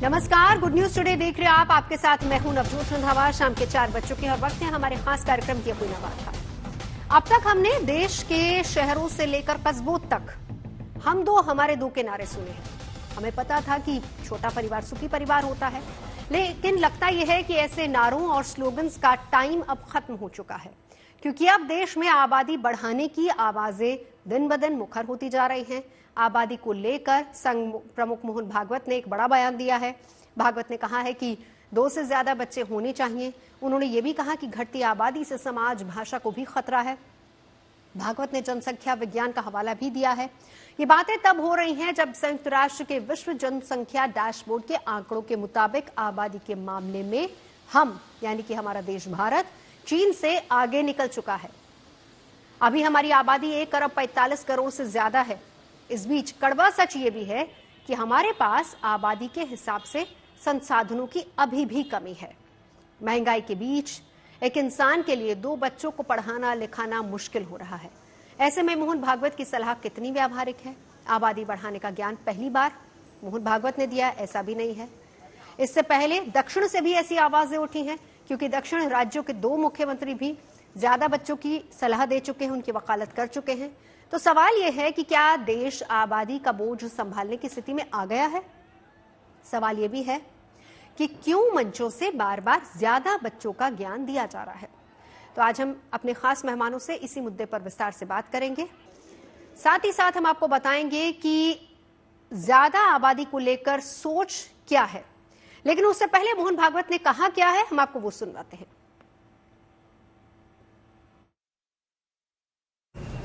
नमस्कार, good news today देख रहे हैं आप। आपके साथ मैं हूं नवजोत रंधावा। शाम के 4 बज चुके हैं और वक्त है हमारे खास कार्यक्रम की अपनी बात। अब तक हमने देश के शहरों से लेकर कस्बों तक हम दो हमारे दो के नारे सुने हैं। हमें पता था कि छोटा परिवार सुखी परिवार होता है, लेकिन लगता यह है कि ऐसे नारों और स्लोगन्स का टाइम अब खत्म हो चुका है, क्योंकि अब देश में आबादी बढ़ाने की आवाजें दिन ब दिन मुखर होती जा रही हैं। आबादी को लेकर संघ प्रमुख मोहन भागवत ने एक बड़ा बयान दिया है। भागवत ने कहा है कि 2 से ज्यादा बच्चे होने चाहिए। उन्होंने ये भी कहा कि घटती आबादी से समाज भाषा को भी खतरा है। भागवत ने जनसंख्या विज्ञान का हवाला भी दिया है। ये बातें तब हो रही हैं जब संयुक्त राष्ट्र के विश्व जनसंख्या डैशबोर्ड के आंकड़ों के मुताबिक आबादी के मामले में हम यानी कि हमारा देश भारत चीन से आगे निकल चुका है। अभी हमारी आबादी 1 अरब 45 करोड़ से ज्यादा है। इस बीच कड़वा सच ये भी है कि हमारे पास आबादी के हिसाब से संसाधनों की अभी भी कमी है। महंगाई के बीच एक इंसान के लिए 2 बच्चों को पढ़ाना लिखाना मुश्किल हो रहा है। ऐसे में मोहन भागवत की सलाह कितनी व्यावहारिक है? आबादी बढ़ाने का ज्ञान पहली बार मोहन भागवत ने दिया, ऐसा भी नहीं है। इससे पहले दक्षिण से भी ऐसी आवाजें उठी हैं, क्योंकि दक्षिण राज्यों के 2 मुख्यमंत्री भी ज्यादा बच्चों की सलाह दे चुके हैं, उनकी वकालत कर चुके हैं। तो सवाल यह है कि क्या देश आबादी का बोझ संभालने की स्थिति में आ गया है? सवाल यह भी है कि क्यों मंचों से बार बार ज्यादा बच्चों का ज्ञान दिया जा रहा है। तो आज हम अपने खास मेहमानों से इसी मुद्दे पर विस्तार से बात करेंगे। साथ ही साथ हम आपको बताएंगे कि ज्यादा आबादी को लेकर सोच क्या है, लेकिन उससे पहले मोहन भागवत ने कहा क्या है, हम आपको वो सुनवाते हैं।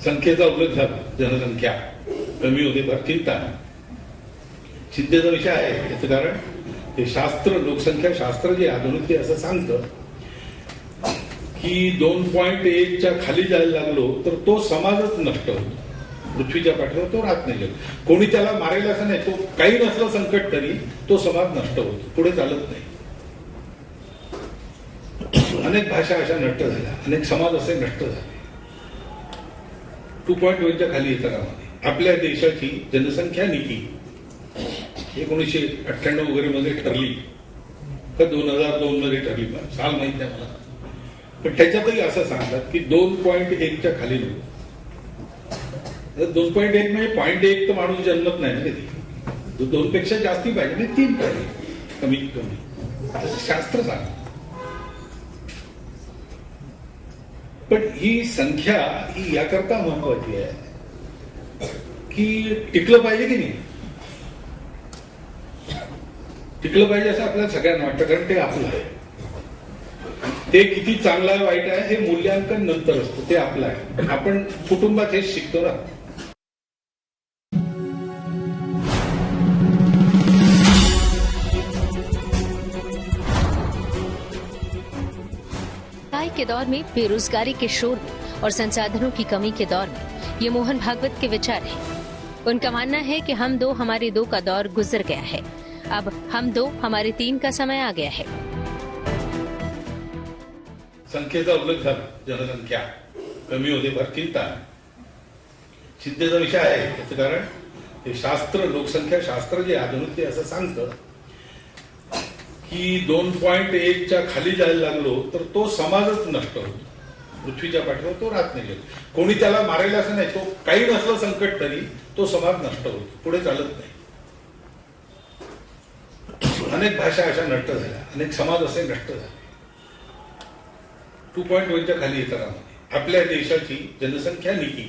संख्येचा उल्लेख झाला, जनसंख्या कमी होते फार चिंता चिंतेचा विषय आहे। याचं कारण हे शास्त्र, लोकसंख्या शास्त्र जे आधुनिक असं सांगतं की 2.1च्या खाली जायला लागलो तर तो समाजच नष्ट होतो, पृथ्वीच्या पाठीवर तो राहत नाही। कोणी त्याला मारेल असं नाही, तो काही नसलं संकट तरी तो समाज नष्ट होतो, पुढे चालत नाही। अनेक भाषा अशा नष्ट झाल्या, अनेक समाज असे नष्ट झाले। 2.1च्या खाली येतं कामा आपल्या देशाची जनसंख्या नीती 1998 वगैरे मध्ये ठरली का 2002 मध्ये ठरली, साल माहित नाही मला, पण त्याच्यातही असं सांगतात की 2.1च्या खाली नको। 2.1 म्हणजे 0.1 तर माणूस जन्मत नाही ना कधी, 2 पेक्षा जास्ती पाहिजे नाही, 3 पाहिजे कमीत कमी, असं शास्त्र सांगतं। पण ही संख्या ही याकरता महत्वाची आहे की टिकलं पाहिजे की नाही, टिकलं पाहिजे असं आपल्याला सगळ्यांना वाटतं, कारण ते आपलं आहे। ते किती चांगलं आहे वाईट आहे हे मूल्यांकन नंतर असतं, ते आपलं आहे। आपण कुटुंबात हेच शिकतो ना। के दौर में, बेरोजगारी के शोर में और संसाधनों की कमी के दौर में ये मोहन भागवत के विचार हैं। उनका मानना है कि हम 2 हमारे 2 का दौर गुजर गया है, अब हम 2 हमारे 3 का समय आ गया है। संख्येचा उल्लेख झाला, जनसंख्या कमी होते फार चिंता चिंतेचा विषय आहे। याचं कारण हे शास्त्र, लोकसंख्या शास्त्र जे आधुनिक असं सांगतं की 2.1च्या खाली जायला लागलो तर तो समाजच नष्ट होतो, पृथ्वीच्या पाठीवर तो राहत नाही। कोणी त्याला मारेल असं नाही, तो काही नसलं संकट तरी तो समाज नष्ट होतो, पुढे चालत नाही। अनेक भाषा अशा नष्ट झाल्या, अनेक समाज असे नष्ट झाले। 2.1च्या खाली येतं कामा आपल्या देशाची जनसंख्या नीती।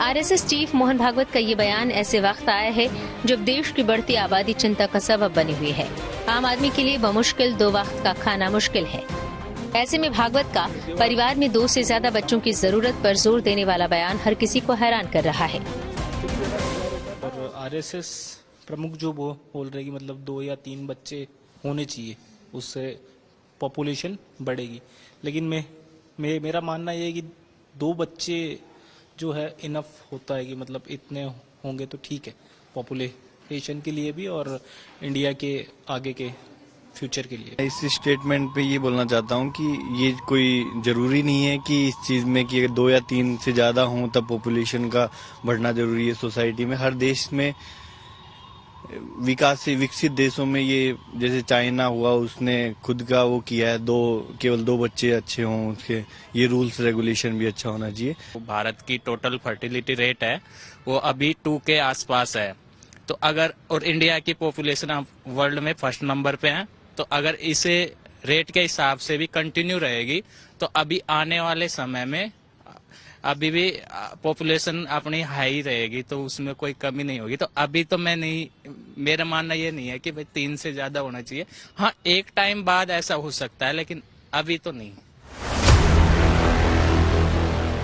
आरएसएस चीफ मोहन भागवत का ये बयान ऐसे वक्त आया है जब देश की बढ़ती आबादी चिंता का सबब बनी हुई है। आम आदमी के लिए बमुश्किल 2 वक्त का खाना मुश्किल है। ऐसे में भागवत का परिवार में 2 से ज्यादा बच्चों की जरूरत पर जोर देने वाला बयान हर किसी को हैरान कर रहा है। और आरएसएस प्रमुख जो बोल रहे कि मतलब 2 या 3 बच्चे होने चाहिए, उससे पॉपुलेशन बढ़ेगी, लेकिन मेरा मानना ये है कि 2 बच्चे जो है इनफ होता है, कि मतलब इतने होंगे तो ठीक है पॉपुलेशन के लिए भी और इंडिया के आगे के फ्यूचर के लिए। इस स्टेटमेंट पे ये बोलना चाहता हूँ कि ये कोई जरूरी नहीं है कि इस चीज में कि 2 या 3 से ज्यादा हों तब पॉपुलेशन का बढ़ना जरूरी है। सोसाइटी में हर देश में विकसित देशों में ये जैसे चाइना हुआ, उसने खुद का वो किया है, केवल 2 बच्चे अच्छे हों, उसके ये रूल्स रेगुलेशन भी अच्छा होना चाहिए। भारत की टोटल फर्टिलिटी रेट है वो अभी 2 के आसपास है, तो अगर और इंडिया की पॉपुलेशन वर्ल्ड में फर्स्ट नंबर पे है, तो अगर इसे रेट के हिसाब से भी कंटिन्यू रहेगी तो अभी आने वाले समय में अभी भी पॉपुलेशन अपनी हाई रहेगी, तो उसमें कोई कमी नहीं होगी। तो अभी तो मेरा मानना ये नहीं है कि भाई 3 से ज्यादा होना चाहिए। हाँ, एक टाइम बाद ऐसा हो सकता है, लेकिन अभी तो नहीं।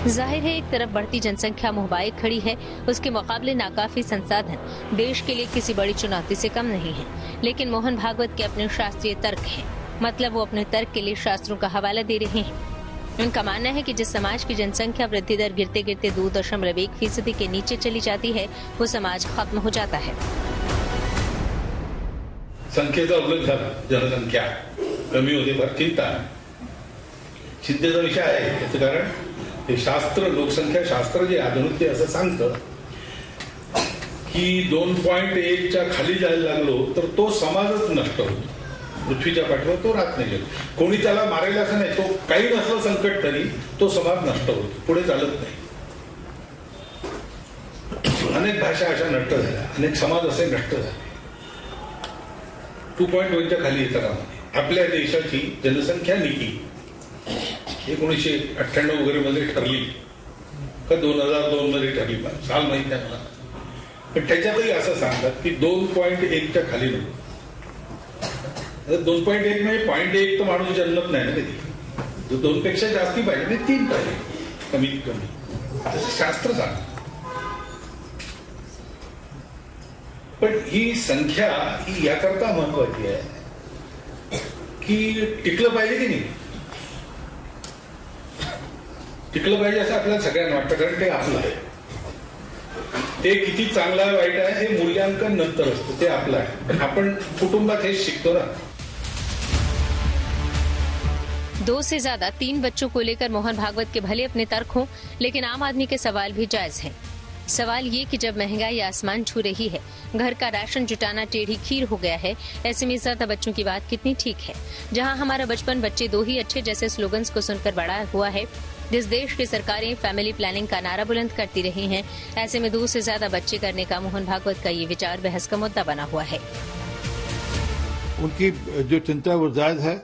जाहिर है, एक तरफ बढ़ती जनसंख्या मुहबाए खड़ी है, उसके मुकाबले नाकाफी संसाधन देश के लिए किसी बड़ी चुनौती से कम नहीं है। लेकिन मोहन भागवत के अपने शास्त्रीय तर्क हैं, मतलब वो अपने तर्क के लिए शास्त्रों का हवाला दे रहे हैं। उनका मानना है कि जिस समाज की जनसंख्या वृद्धि दर गिरते गिरते 2.1% के नीचे चली जाती है, वो समाज खत्म हो जाता है। संख्येचा उल्लेख झाला, जनसंख्या कमी होते फार चिंता आहे, चिंतेचा विषय आहे। याचं कारण हे शास्त्र, लोकसंख्या शास्त्र जे आधुनिक ते असं सांगतं की 2.1च्या खाली जायला लागलो तर तो समाजच नष्ट होतो, पृथ्वीच्या पाठीवर तो राहत नाही। कोणी त्याला मारेल असं नाही, तो काही नसलं संकट तरी तो समाज नष्ट होतो, पुढे चालत नाही। अनेक भाषा अशा नष्ट झाल्या, अनेक समाज असे नष्ट झाले। 2.1च्या खाली येतं का? आपल्या देशाची जनसंख्या नीती 1998 वगैरे मध्ये ठरली का 2002 मध्ये ठरली, साल माहित नाही मला, पण त्याच्यातही असं सांगतात की 2.1च्या खाली नको। 2.1 म्हणजे 0.1 तर माणूस जन्मत नाही ना कधी, 2 पेक्षा जास्ती पाहिजे, म्हणजे 3 पाहिजे कमीत कमी, असं शास्त्र सांगतं। पण ही संख्या ही याकरता महत्वाची आहे की टिकलं पाहिजे की नाही, टिकलं पाहिजे असं आपल्याला सगळ्यांना वाटतं, कारण ते आपलं आहे। ते किती चांगलं आहे वाईट आहे हे मूल्यांकन नंतर असतं, ते आपलं आहे। आपण कुटुंबात हेच शिकतो ना। 2 से ज्यादा 3 बच्चों को लेकर मोहन भागवत के भले अपने तर्क हों, लेकिन आम आदमी के सवाल भी जायज हैं। सवाल ये कि जब महंगाई आसमान छू रही है, घर का राशन जुटाना टेढ़ी खीर हो गया है, ऐसे में ज्यादा बच्चों की बात कितनी ठीक है। जहां हमारा बचपन बच्चे 2 ही अच्छे जैसे स्लोगन्स को सुनकर बड़ा हुआ है, जिस देश की सरकारें फैमिली प्लानिंग का नारा बुलंद करती रही हैं, ऐसे में 2 से ज्यादा बच्चे करने का मोहन भागवत का ये विचार बहस का मुद्दा बना हुआ है। उनकी जो चिंता है वो जायज है।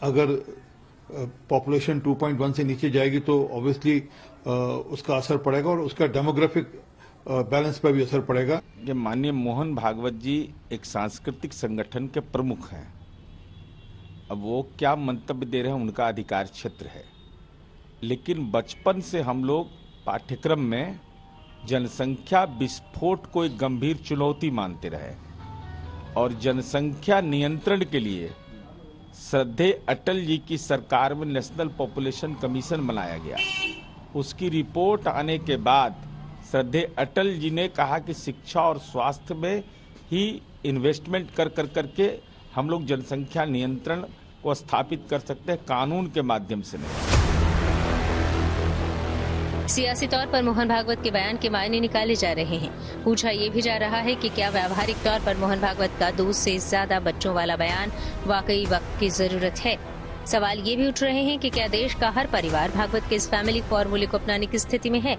अगर पॉपुलेशन 2.1 से नीचे जाएगी तो ऑब्वियसली उसका असर पड़ेगा और उसका डेमोग्राफिक बैलेंस पर भी असर पड़ेगा। ये माननीय मोहन भागवत जी एक सांस्कृतिक संगठन के प्रमुख हैं। अब वो क्या मंतव्य दे रहे हैं उनका अधिकार क्षेत्र है, लेकिन बचपन से हम लोग पाठ्यक्रम में जनसंख्या विस्फोट को एक गंभीर चुनौती मानते रहे और जनसंख्या नियंत्रण के लिए श्रद्धेय अटल जी की सरकार में नेशनल पॉपुलेशन कमीशन बनाया गया। उसकी रिपोर्ट आने के बाद श्रद्धेय अटल जी ने कहा कि शिक्षा और स्वास्थ्य में ही इन्वेस्टमेंट कर करके हम लोग जनसंख्या नियंत्रण को स्थापित कर सकते हैं, कानून के माध्यम से नहीं। सियासी तौर पर मोहन भागवत के बयान के मायने निकाले जा रहे हैं। पूछा ये भी जा रहा है कि क्या व्यावहारिक तौर पर मोहन भागवत का 2 से ज्यादा बच्चों वाला बयान वाकई वक्त की जरूरत है। सवाल ये भी उठ रहे हैं कि क्या देश का हर परिवार भागवत के इस फैमिली फॉर्मूले को अपनाने की स्थिति में है।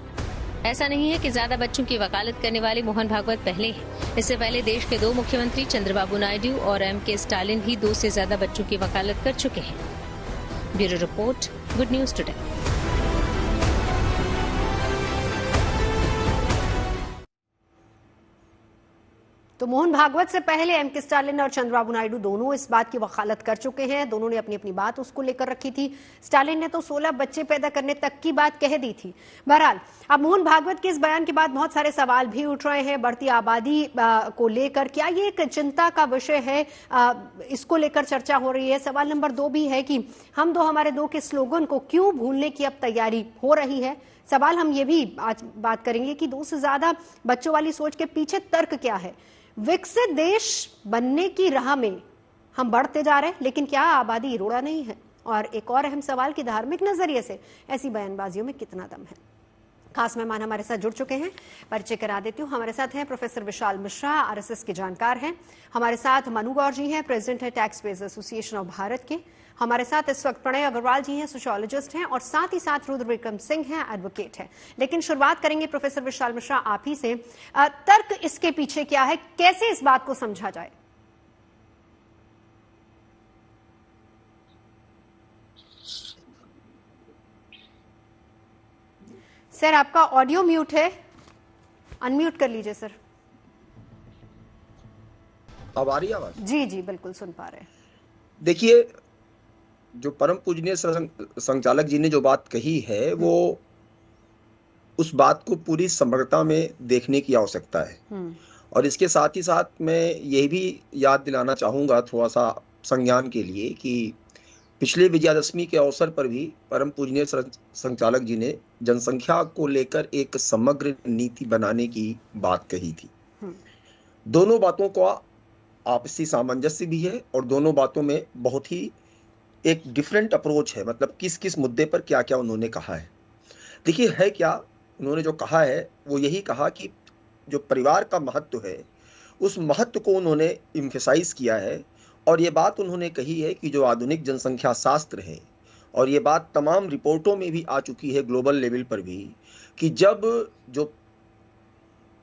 ऐसा नहीं है कि ज्यादा बच्चों की वकालत करने वाले मोहन भागवत पहले हैं। इससे पहले देश के 2 मुख्यमंत्री चंद्रबाबू नायडू और M.K. स्टालिन भी 2 से ज्यादा बच्चों की वकालत कर चुके हैं। Bureau report, good news today. तो मोहन भागवत से पहले M.K. स्टालिन और चंद्रबाबू नायडू दोनों इस बात की वकालत कर चुके हैं। दोनों ने अपनी अपनी बात उसको लेकर रखी थी। स्टालिन ने तो 16 बच्चे पैदा करने तक की बात कह दी थी। बहरहाल अब मोहन भागवत के इस बयान के बाद बहुत सारे सवाल भी उठ रहे हैं बढ़ती आबादी को लेकर। क्या ये एक चिंता का विषय है, इसको लेकर चर्चा हो रही है। सवाल नंबर 2 भी है कि हम 2 हमारे 2 के स्लोगन को क्यों भूलने की अब तैयारी हो रही है। सवाल हम ये भी आज बात करेंगे कि 2 से ज्यादा बच्चों वाली सोच के पीछे तर्क क्या है। विकसित देश बनने की राह में हम बढ़ते जा रहे हैं, लेकिन क्या आबादी रोड़ा नहीं है? और एक और अहम सवाल कि धार्मिक नजरिए से ऐसी बयानबाजियों में कितना दम है? खास मेहमान हमारे साथ जुड़ चुके हैं, परिचय करा देती हूँ। हमारे साथ हैं प्रोफेसर विशाल मिश्रा, आरएसएस के जानकार हैं। हमारे साथ मनु गौर जी हैं, प्रेसिडेंट है tax payers association of Bharat के। हमारे साथ इस वक्त प्रणय अग्रवाल जी हैं, सोशियोलॉजिस्ट हैं, और साथ ही साथ रुद्र विक्रम सिंह हैं, एडवोकेट हैं। लेकिन शुरुआत करेंगे प्रोफेसर विशाल मिश्रा आप ही से। तर्क इसके पीछे क्या है, कैसे इस बात को समझा जाए? सर आपका ऑडियो म्यूट है, अनम्यूट कर लीजिए सर। अब आ रही है आवाज? जी जी बिल्कुल सुन पा रहे हैं। देखिए, जो परम पूजनीय संचालक जी ने जो बात कही है, वो उस बात को पूरी समग्रता में देखने की आवश्यकता है। और इसके साथ ही साथ मैं ये भी याद दिलाना चाहूंगा थोड़ा सा संज्ञान के लिए कि पिछले विजयादशमी के अवसर पर भी परम पूजनीय संचालक जी ने जनसंख्या को लेकर एक समग्र नीति बनाने की बात कही थी। दोनों बातों का आपसी सामंजस्य भी है और दोनों बातों में बहुत ही एक डिफरेंट अप्रोच है, मतलब किस किस मुद्दे पर क्या क्या उन्होंने कहा है। देखिए, है क्या उन्होंने जो कहा है, वो यही कहा कि जो परिवार का महत्व है, उस महत्व को उन्होंने इम्फेसाइज किया है। और ये बात उन्होंने कही है कि जो आधुनिक जनसंख्या शास्त्र है, और ये बात तमाम रिपोर्टों में भी आ चुकी है ग्लोबल लेवल पर भी, कि जब जो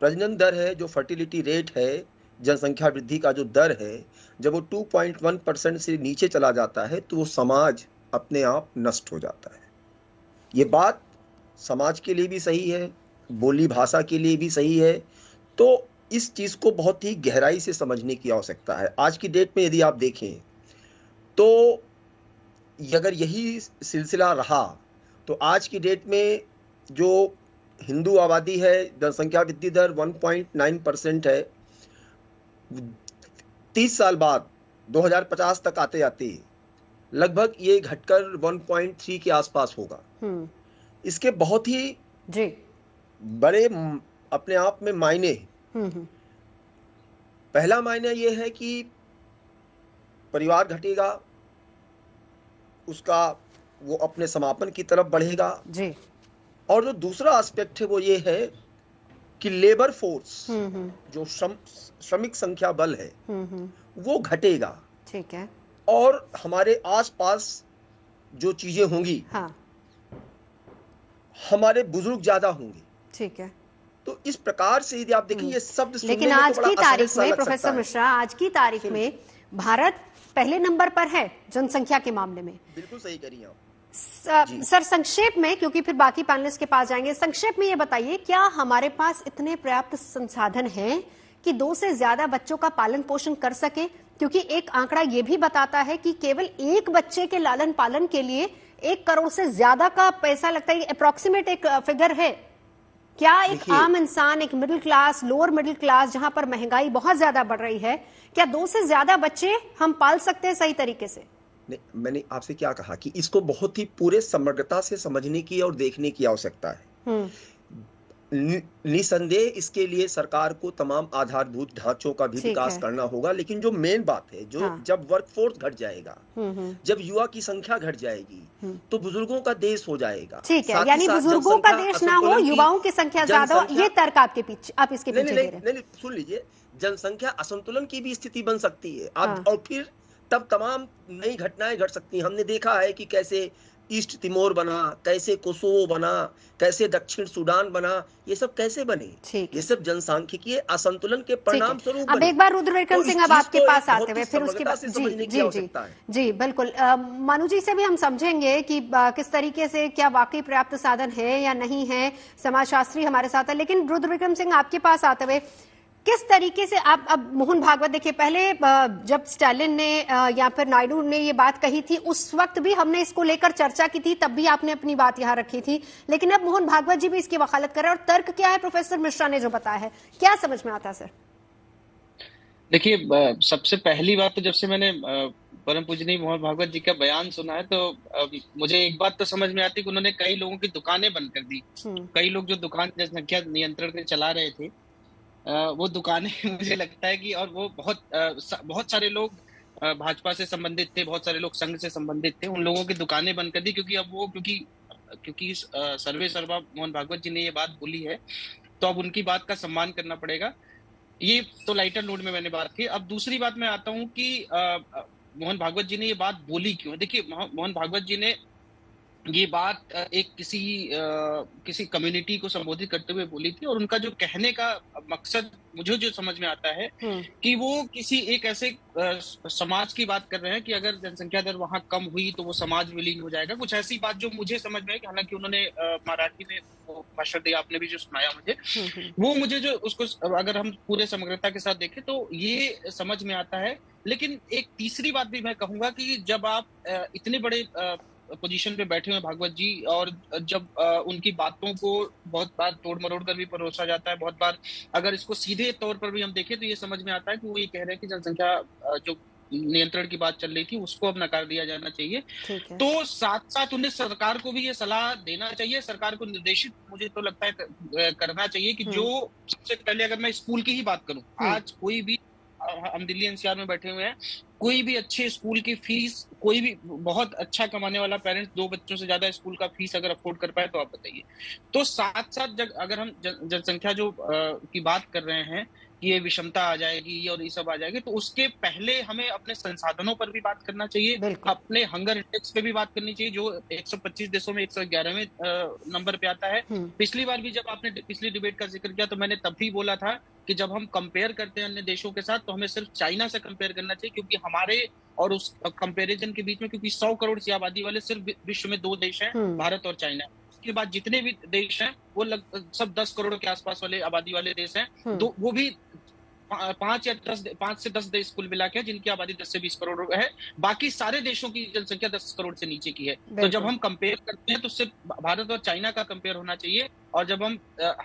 प्रजनन दर है, जो फर्टिलिटी रेट है, जनसंख्या वृद्धि का जो दर है, जब वो 2.1% से नीचे चला जाता है तो वो समाज अपने आप नष्ट हो जाता है। ये बात समाज के लिए भी सही है, बोली भाषा के लिए भी सही है। तो इस चीज को बहुत ही गहराई से समझने की आवश्यकता है। आज की डेट में यदि आप देखें तो अगर यही सिलसिला रहा तो आज की डेट में जो हिंदू आबादी है, जनसंख्या वृद्धि दर 1.9% है। 30 साल बाद 2050 तक आते आते लगभग ये घटकर 1.3 के आसपास होगा। इसके बहुत ही बड़े अपने आप में मायने हैं। पहला मायना यह है कि परिवार घटेगा, उसका वो अपने समापन की तरफ बढ़ेगा जी। और जो दूसरा एस्पेक्ट है वो ये है कि लेबर फोर्स, जो श्रमिक संख्या बल है, वो घटेगा। ठीक है। और हमारे आसपास जो चीजें होंगी, हाँ। हमारे बुजुर्ग ज्यादा होंगे। ठीक है। तो इस प्रकार से यदि आप देखिए ये शब्द, लेकिन आज की तारीख में प्रोफेसर मिश्रा, आज की तारीख में भारत पहले नंबर पर है जनसंख्या के मामले में। बिल्कुल सही करिए आप। सर संक्षेप में, क्योंकि फिर बाकी पैनलिस्ट के पास जाएंगे, संक्षेप में ये बताइए, क्या हमारे पास इतने पर्याप्त संसाधन हैं कि 2 से ज्यादा बच्चों का पालन पोषण कर सके? क्योंकि एक आंकड़ा ये भी बताता है कि केवल एक बच्चे के लालन पालन के लिए 1 करोड़ से ज्यादा का पैसा लगता है। अप्रोक्सीमेट एक फिगर है। क्या एक आम इंसान, एक middle class, lower middle class, जहां पर महंगाई बहुत ज्यादा बढ़ रही है, क्या 2 से ज्यादा बच्चे हम पाल सकते हैं सही तरीके से? नहीं, मैंने आपसे क्या कहा कि इसको बहुत ही पूरे समग्रता से समझने की और देखने की आवश्यकता है। निसंदेह इसके लिए सरकार को तमाम आधारभूत ढांचों का भी विकास करना होगा। लेकिन जो मेन बात है, जो जब वर्कफोर्स घट जाएगा, जब युवा की संख्या घट जाएगी, तो बुजुर्गों का देश हो जाएगा। ठीक है, यानी बुजुर्गों का देश ना हो, युवाओं की संख्या ज्यादा हो, ये तर्क आपके पीछे, आप इसके पीछे दे रहे हैं। नहीं, सुन लीजिए, जनसंख्या असंतुलन की भी स्थिति बन सकती है। और फिर तब तमाम नई घटनाएं घट सकती हैं। हमने देखा है कि कैसे ईस्ट तिमोर बना, कैसे कोसोवो बना, कैसे दक्षिण सूडान बना, ये सब कैसे बने? ये सब जनसांख्यिकीय असंतुलन के परिणाम स्वरूप। अब एक बार रुद्र विक्रम सिंह, अब आपके पास आते हुए फिर उसके बाद जी बिल्कुल मनु जी से भी हम समझेंगे कि किस तरीके से, क्या वाकई पर्याप्त साधन है या नहीं है। समाजशास्त्री हमारे साथ है। लेकिन रुद्र विक्रम सिंह, आपके पास आते हुए किस तरीके से आप, अब मोहन भागवत देखिए, पहले जब स्टालिन ने या फिर नायडू ने ये बात कही थी, उस वक्त भी हमने इसको लेकर चर्चा की थी, तब भी आपने अपनी बात यहाँ रखी थी। लेकिन अब मोहन भागवत जी भी इसकी वकालत कर रहे हैं। और तर्क क्या है प्रोफेसर मिश्रा ने जो बताया है, क्या समझ में आता है सर? देखिए, सबसे पहली बात तो जब से मैंने परम पूजनीय मोहन भागवत जी का बयान सुना है, तो मुझे एक बात तो समझ में आती कि उन्होंने कई लोगों की दुकानें बंद कर दी। कई लोग जो दुकान जनसंख्या नियंत्रण के चला रहे थे, वो दुकानें मुझे लगता है कि, और वो बहुत सारे लोग भाजपा से संबंधित थे, बहुत सारे लोग संघ से संबंधित थे, उन लोगों की दुकानें बंद कर दी, क्योंकि अब वो क्योंकि सर्वे सर्वा मोहन भागवत जी ने ये बात बोली है, तो अब उनकी बात का सम्मान करना पड़ेगा। ये तो लाइटर नोट में मैंने बात की। अब दूसरी बात मैं आता हूं कि मोहन भागवत जी ने ये बात बोली क्यों। देखिए, मोहन भागवत जी ने ये बात एक किसी कम्युनिटी को संबोधित करते हुए बोली थी, और उनका जो कहने का मकसद मुझे जो समझ में आता है कि वो किसी एक ऐसे समाज की बात कर रहे हैं कि अगर जनसंख्या दर वहां कम हुई तो वो समाज विलीन हो जाएगा, कुछ ऐसी बात जो मुझे समझ में है। हालांकि उन्होंने मराठी में वो भाषण दिया, आपने भी जो सुनाया मुझे, वो मुझे जो उसको अगर हम पूरे समग्रता के साथ देखें तो ये समझ में आता है। लेकिन एक तीसरी बात भी मैं कहूंगा कि जब आप इतने बड़े पोजीशन पे बैठे हुए भागवत जी, और जब उनकी बातों को बहुत बार तोड़ मरोड़ कर भी परोसा जाता है, बहुत बार अगर इसको सीधे तौर पर भी हम देखें तो ये समझ में आता है कि वो ये कह रहे हैं कि जनसंख्या जो नियंत्रण की बात चल रही थी उसको अब नकार दिया जाना चाहिए। तो साथ साथ उन्हें सरकार को भी ये सलाह देना चाहिए, सरकार को निर्देशित मुझे तो लगता है करना चाहिए कि जो सबसे पहले, अगर मैं स्कूल की ही बात करूं, आज कोई भी, हम दिल्ली एनसीआर में बैठे हुए हैं, कोई भी अच्छे स्कूल की फीस, कोई भी बहुत अच्छा कमाने वाला पेरेंट्स 2 बच्चों से ज्यादा स्कूल का फीस अगर अफोर्ड कर पाए तो आप बताइए। तो साथ साथ अगर हम जनसंख्या जो की बात कर रहे हैं कि ये विषमता आ जाएगी और ये सब आ जाएगी, तो उसके पहले हमें अपने संसाधनों पर भी बात करना चाहिए, अपने हंगर इंडेक्स पे भी बात करनी चाहिए जो 125 देशों में 111वें नंबर पे आता है। पिछली बार भी जब आपने पिछली डिबेट का जिक्र किया तो मैंने तब भी बोला था कि जब हम कंपेयर करते हैं अन्य देशों के साथ तो हमें सिर्फ चाइना से कंपेयर करना चाहिए, क्योंकि हमारे और उस कंपेरिजन के बीच में, क्योंकि 100 करोड़ की आबादी वाले सिर्फ विश्व में 2 देश हैं, भारत और चाइना। उसके बाद जितने भी देश हैं वो सब 10 करोड़ के आसपास वाले आबादी वाले देश हैं, तो वो भी 5 से 10 देश कुल मिला के जिनकी आबादी 10 से 20 करोड़ है। बाकी सारे देशों की जनसंख्या 10 करोड़ से नीचे की है। तो जब हम कंपेयर करते हैं तो सिर्फ भारत और चाइना का कंपेयर होना चाहिए। और जब हम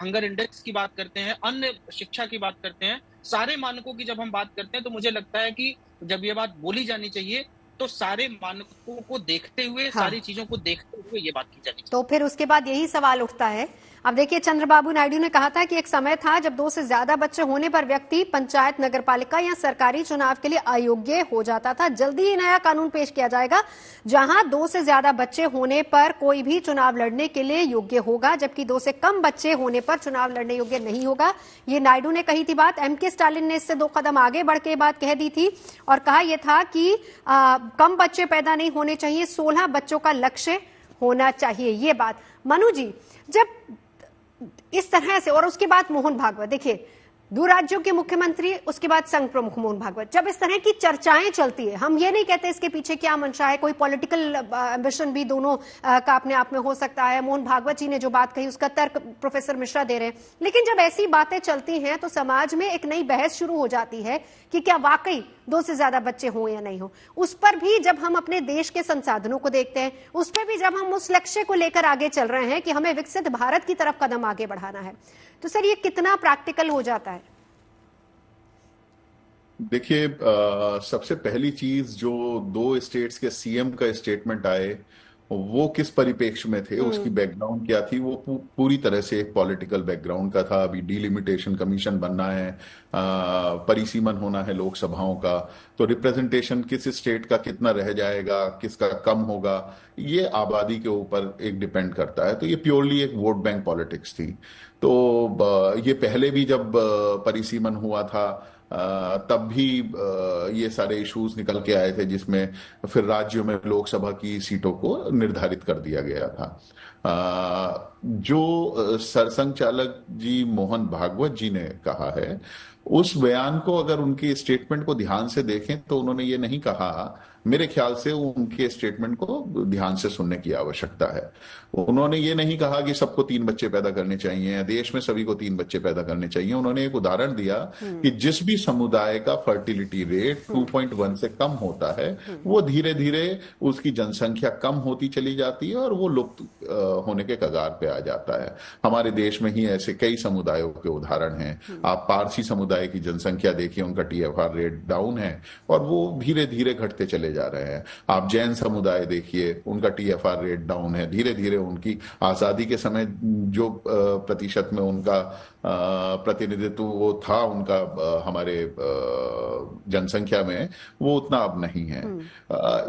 हंगर इंडेक्स की बात करते हैं, अन्य शिक्षा की बात करते हैं, सारे मानकों की जब हम बात करते हैं तो मुझे लगता है कि जब ये बात बोली जानी चाहिए तो सारे मानकों को देखते हुए, सारी चीजों को देखते हुए ये बात की जानी चाहिए। तो फिर उसके बाद यही सवाल उठता है। अब देखिए, चंद्रबाबू नायडू ने कहा था कि एक समय था जब 2 से ज्यादा बच्चे होने पर व्यक्ति पंचायत, नगरपालिका या सरकारी चुनाव के लिए अयोग्य हो जाता था। जल्दी ही नया कानून पेश किया जाएगा जहां 2 से ज्यादा बच्चे होने पर कोई भी चुनाव लड़ने के लिए योग्य होगा, जबकि 2 से कम बच्चे होने पर चुनाव लड़ने योग्य नहीं होगा। ये नायडू ने कही थी बात। एमके स्टालिन ने इससे 2 कदम आगे बढ़ के बात कह दी थी और कहा यह था कि कम बच्चे पैदा नहीं होने चाहिए, 16 बच्चों का लक्ष्य होना चाहिए। ये बात मनु जी, जब इस तरह से, और उसके बाद मोहन भागवत, देखिए 2 राज्यों के मुख्यमंत्री, उसके बाद संघ प्रमुख मोहन भागवत, जब इस तरह की चर्चाएं चलती है, हम ये नहीं कहते इसके पीछे क्या मंशा है, कोई पॉलिटिकल एम्बिशन भी दोनों का अपने आप में हो सकता है। मोहन भागवत जी ने जो बात कही उसका तर्क प्रोफेसर मिश्रा दे रहे हैं, लेकिन जब ऐसी बातें चलती हैं तो समाज में एक नई बहस शुरू हो जाती है कि क्या वाकई 2 से ज्यादा बच्चे हों या नहीं हो। उस पर भी जब हम अपने देश के संसाधनों को देखते हैं, उस पर भी जब हम उस लक्ष्य को लेकर आगे चल रहे हैं कि हमें विकसित भारत की तरफ कदम आगे बढ़ाना है, तो सर ये कितना प्रैक्टिकल हो जाता है? देखिए, सबसे पहली चीज जो 2 स्टेट्स के सीएम का स्टेटमेंट आए वो किस परिप्रेक्ष्य में थे, उसकी बैकग्राउंड क्या थी, वो पूरी तरह से एक पॉलिटिकल बैकग्राउंड का था। अभी डिलिमिटेशन कमीशन बनना है, परिसीमन होना है लोकसभाओं का, तो रिप्रेजेंटेशन किस स्टेट का कितना रह जाएगा, किसका कम होगा, ये आबादी के ऊपर एक डिपेंड करता है। तो ये प्योरली एक वोट बैंक पॉलिटिक्स थी। तो ये पहले भी जब परिसीमन हुआ था तब भी ये सारे इश्यूज निकल के आए थे, जिसमें फिर राज्यों में लोकसभा की सीटों को निर्धारित कर दिया गया था। जो सरसंघ चालक जी मोहन भागवत जी ने कहा है, उस बयान को अगर उनके स्टेटमेंट को ध्यान से देखें तो उन्होंने ये नहीं कहा, मेरे ख्याल से उनके स्टेटमेंट को ध्यान से सुनने की आवश्यकता है। उन्होंने ये नहीं कहा कि सबको 3 बच्चे पैदा करने चाहिए, देश में सभी को 3 बच्चे पैदा करने चाहिए। उन्होंने एक उदाहरण दिया कि जिस भी समुदाय का फर्टिलिटी रेट 2.1 से कम होता है, वो धीरे धीरे उसकी जनसंख्या कम होती चली जाती है और वो लुप्त होने के कगार पे आ जाता है। हमारे देश में ही ऐसे कई समुदायों के उदाहरण हैं। आप पारसी समुदाय समुदाय की जनसंख्या देखिए, उनका TFR रेट डाउन है और वो धीरे धीरे घटते चले जा रहे हैं। आप जैन समुदाय देखिए, उनका TFR रेट डाउन है, धीरे धीरे उनकी आजादी के समय जो प्रतिशत में उनका प्रतिनिधित्व वो था उनका हमारे जनसंख्या में, वो उतना अब नहीं है।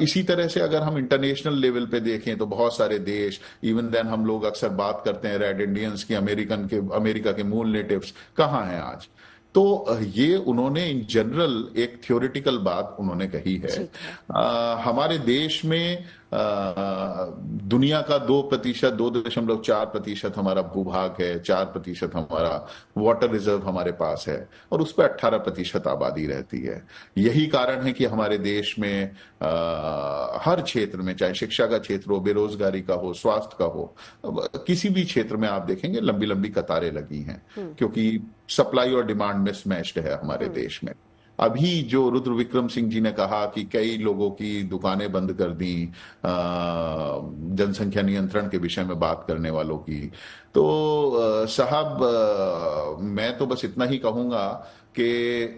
इसी तरह से अगर हम इंटरनेशनल लेवल पे देखें तो बहुत सारे देश, इवन देन हम लोग अक्सर बात करते हैं रेड इंडियंस की, अमेरिका के मूल नेटिव्स कहाँ हैं आज। तो ये उन्होंने इन जनरल एक थ्योरेटिकल बात उन्होंने कही है। हमारे देश में दुनिया का 2%, 2.4% हमारा भूभाग है, 4% हमारा वाटर रिजर्व हमारे पास है और उस पर 18% आबादी रहती है। यही कारण है कि हमारे देश में हर क्षेत्र में, चाहे शिक्षा का क्षेत्र हो, बेरोजगारी का हो, स्वास्थ्य का हो, किसी भी क्षेत्र में आप देखेंगे लंबी लंबी कतारें लगी हैं, क्योंकि सप्लाई और डिमांड मिसमैच्ड है हमारे देश में। अभी जो रुद्र विक्रम सिंह जी ने कहा कि कई लोगों की दुकानें बंद कर दी जनसंख्या नियंत्रण के विषय में बात करने वालों की, तो साहब मैं तो बस इतना ही कहूंगा कि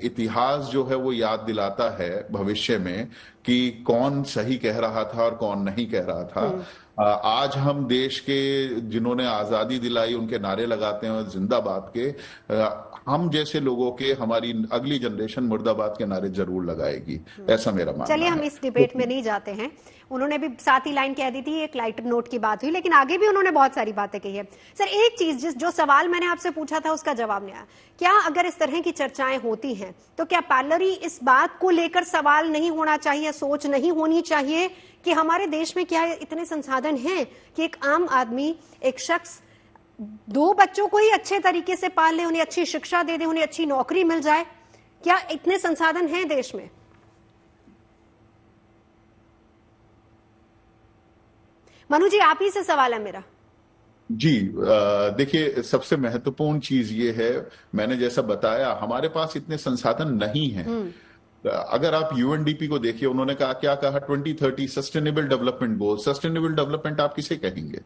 इतिहास जो है वो याद दिलाता है भविष्य में कि कौन सही कह रहा था और कौन नहीं कह रहा था। आज हम देश के जिन्होंने आजादी दिलाई उनके नारे लगाते हैं और जिंदाबाद के, हम जैसे लोगों के, हमारी अगली जनरेशन मुर्दाबाद के नारे जरूर लगाएगी, ऐसा मेरा मानना है। चलिए हम इस डिबेट में नहीं जाते हैं। उन्होंने भी साथ ही लाइन कह दी थी, एक लाइटर नोट की बात हुई, लेकिन आगे भी उन्होंने बहुत सारी बातें कही है। सर, एक चीज, जो सवाल मैंने आपसे पूछा था उसका जवाब नहीं आया। क्या अगर इस तरह की चर्चाएं होती हैं तो क्या पैरेलली इस बात को लेकर सवाल नहीं होना चाहिए, सोच नहीं होनी चाहिए कि हमारे देश में क्या इतने संसाधन हैं कि एक आम आदमी, एक शख्स 2 बच्चों को ही अच्छे तरीके से पाल ले, उन्हें अच्छी शिक्षा दे दे, उन्हें अच्छी नौकरी मिल जाए? क्या इतने संसाधन हैं देश में? मनु जी, आप ही से सवाल है मेरा। जी, देखिए सबसे महत्वपूर्ण चीज ये है, मैंने जैसा बताया हमारे पास इतने संसाधन नहीं हैं। अगर आप UNDP को देखिए, उन्होंने क्या कहा 2030 sustainable development goal. Sustainable development आप किसे कहेंगे?